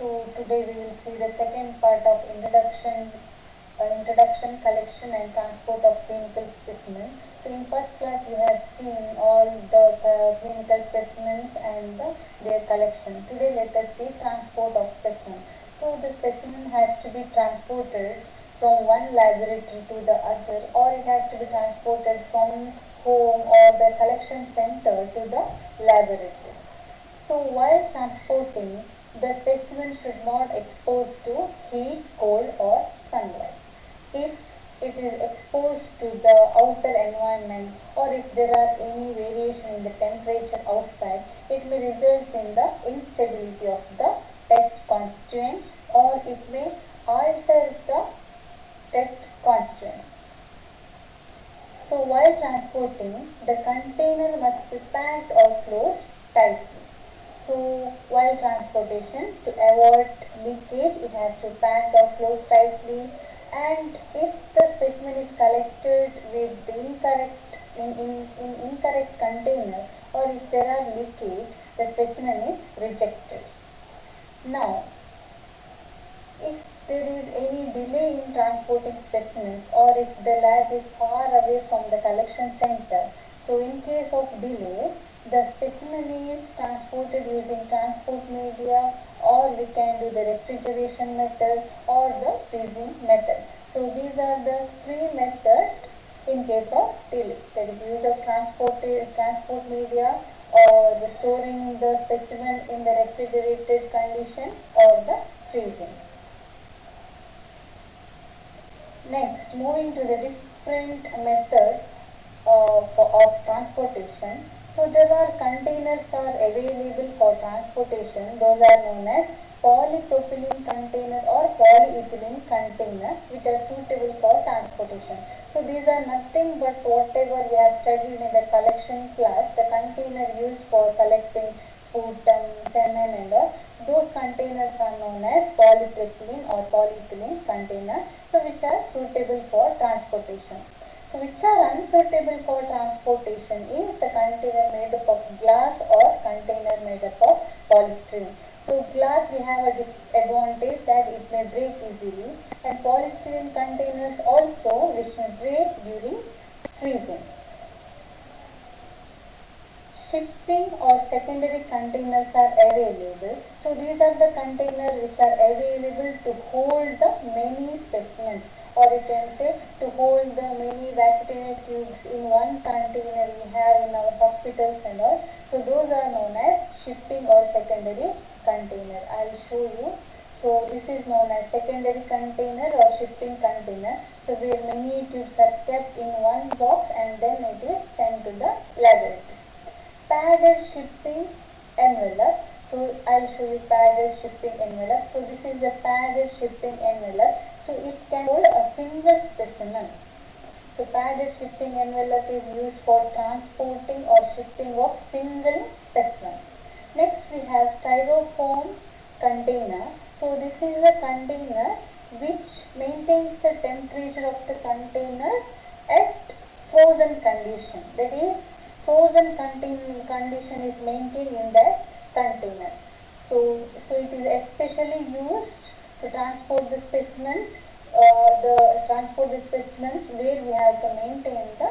So today we will see the second part of introduction, collection and transport of clinical specimens. So in first class you have seen all the clinical specimens and their collection. Today let us see transport of specimen. So the specimen has to be transported from one laboratory to the other, or it has to be transported from home or the collection center to the laboratories. So while transporting, the specimen should not expose to heat, cold or sunlight. If it is exposed to the outer environment, or if there are any variation in the temperature outside, it may result in the instability of the test constituents, or it may alter the test constituents. So while transporting, the container must be packed or closed tightly. So while transportation, to avoid leakage, it has to pack or close tightly, and if the specimen is collected with the incorrect container, or if there are leakage, the specimen is rejected. Now, if there is any delay in transporting specimens, or if the lab is far away from the collection center, so in case of delay, the specimen is transported using transport media, or we can do the refrigeration method or the freezing method. So these are the three methods in case of delay. That is use of transport media, or storing the specimen in the refrigerated condition, or the freezing. Next, moving to the different methods of transportation. So there are containers are available for transportation. Those are known as polypropylene container or polyethylene container, which are suitable for transportation. So these are nothing but whatever we have studied in the collection class, the container used for collecting sputum, semen and all. Those containers are known as polypropylene or polyethylene container, so which are suitable for transportation. So which are unsuitable for transportation is the container made up of glass or container made up of polystyrene. So glass, we have a disadvantage that it may break easily, and polystyrene containers also which may break during freezing. Shipping or secondary containers are available. So these are the containers which are available to hold the many specimens, or you can say to hold the many vaccinated tubes in one container we have in our hospitals and all. So those are known as shipping or secondary container. I will show you. So this is known as secondary container or shipping container. So where many tubes are kept in one box and then it is sent to the laboratory. Padded shipping envelope. So I will show you padded shipping envelope. So this is the padded shipping envelope. So it can hold a single specimen. So padded shipping envelope is used for transporting or shipping of single specimen. Next we have styrofoam container. So this is a container which maintains the temperature of the container at frozen condition. That is, frozen condition is maintained in that container. So it is especially used to transport the specimens, where we have to maintain the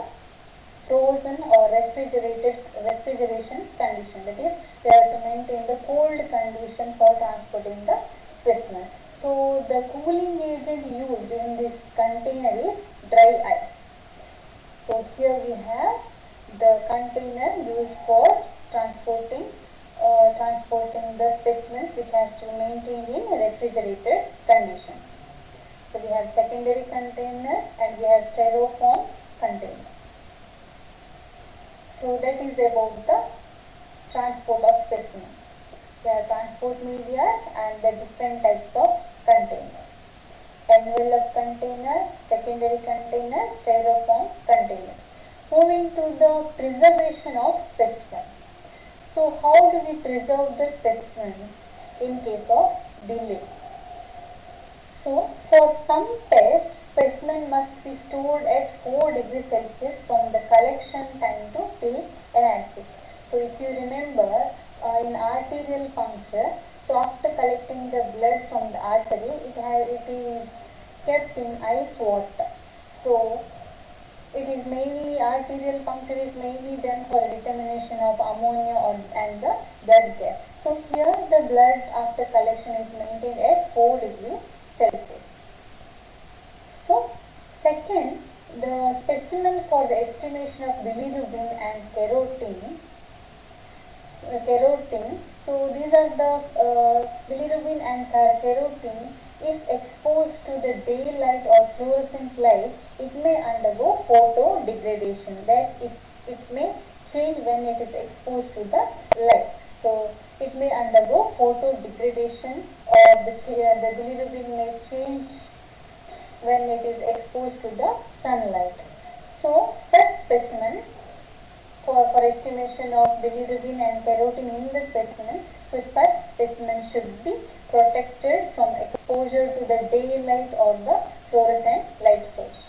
frozen or refrigeration condition. That is, we have to maintain the cold condition for transporting the specimen. So the cooling agent used in this container is dry ice. So here we have the container used for transporting the specimens, which has to be maintained in a refrigerated condition. So we have secondary container and we have styrofoam container. So that is about the transport of specimens. There are transport media and the different types of containers. Envelope container, secondary container, styrofoam container. Moving to the preservation of specimens. So how do we preserve the specimens in case of delay? So for some tests, specimen must be stored at 4 degrees Celsius from the collection time to field analysis. So if you remember in arterial puncture, so after collecting the blood from the artery, it is kept in ice water. So it is mainly arterial function is mainly done for determination of ammonia and the blood gas. So here the blood after collection is maintained at 4 degrees Celsius. So second, the specimen for the estimation of bilirubin and keratin. So these are the bilirubin and keratin. If exposed to the daylight or fluorescent light, it may undergo photo degradation. That it may change when it is exposed to the light. So it may undergo photo degradation, or the bilirubin may change when it is exposed to the sunlight. So such specimen for estimation of bilirubin and keratin in the specimen, so such specimen should be protected from exposure to the daylight or the fluorescent light source.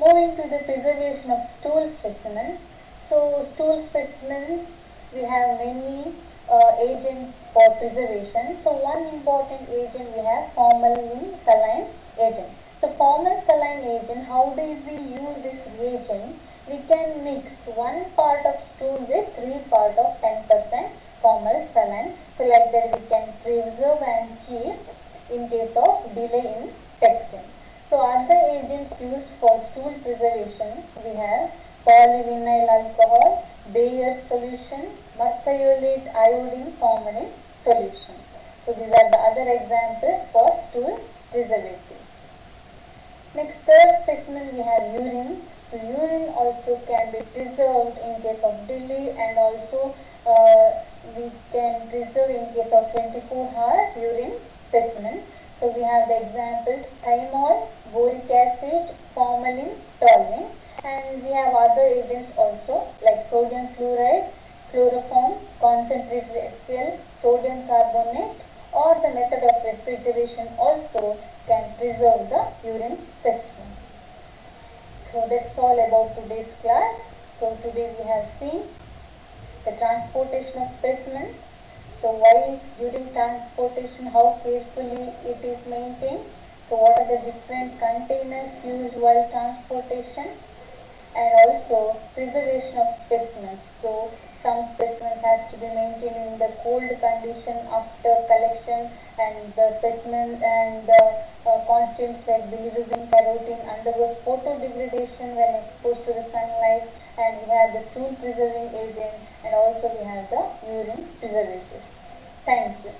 Moving to the preservation of stool specimens. So stool specimens, we have many agents for preservation. So one important agent we have formalin saline agent. So formalin saline agent, how do we use this reagent? We can mix 1 part of stool with 3 part of 10% formalin saline. So like that we can preserve and keep in case of delay in testing. So other agents used for stool preservation, we have polyvinyl alcohol, Bayer's solution, merthiolate iodine formalin solution. So these are the other examples for stool preservatives. Next, third specimen we have urine. So urine also can be preserved in case of delay, and also we can preserve in case of 24-hour urine specimen. So we have the examples thymol, boric acid, formalin, toluene, and we have other agents also like sodium fluoride, chloroform, concentrated HCl, sodium carbonate, or the method of refrigeration also can preserve the urine specimen. So that's all about today's class. So today we have seen the transportation of specimens. So why during transportation, how carefully it is maintained. So what are the different containers used while transportation, and also preservation of specimens. So some specimens has to be maintained in the cold condition after collection, and the specimens and the constituents like bilirubin, keratin undergoes photo degradation when exposed to the sunlight, and we have the stool preserving agent, and also we have the urine preservatives. Thank you.